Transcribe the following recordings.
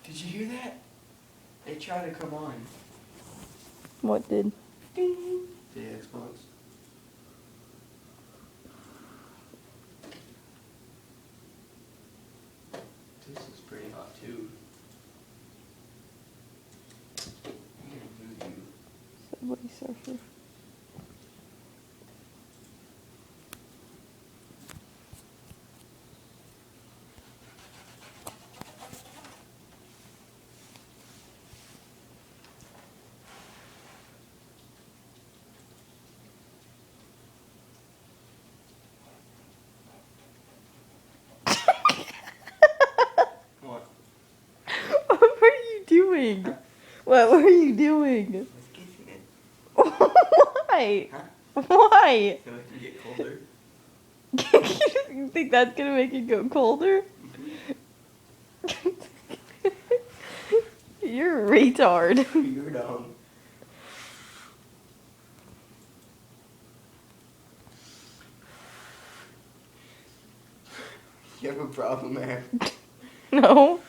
Did you hear that? They tried to come on. What did? Ding. The Xbox. This is pretty hot too. I'm gonna move you. Subway Surfer. What? What were you doing? What were you doing? Let's get in. Why? Huh? Why? So it can get colder. You think that's gonna make it go colder? You're a retard. You're dumb. You have a problem, man. No.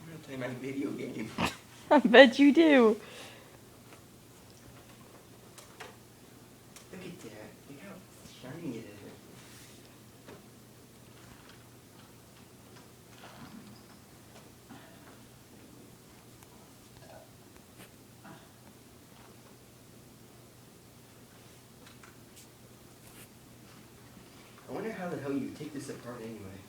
I'm gonna play my video game. I bet you do. Look at that. Look how shiny it is. I wonder how the hell you take this apart anyway.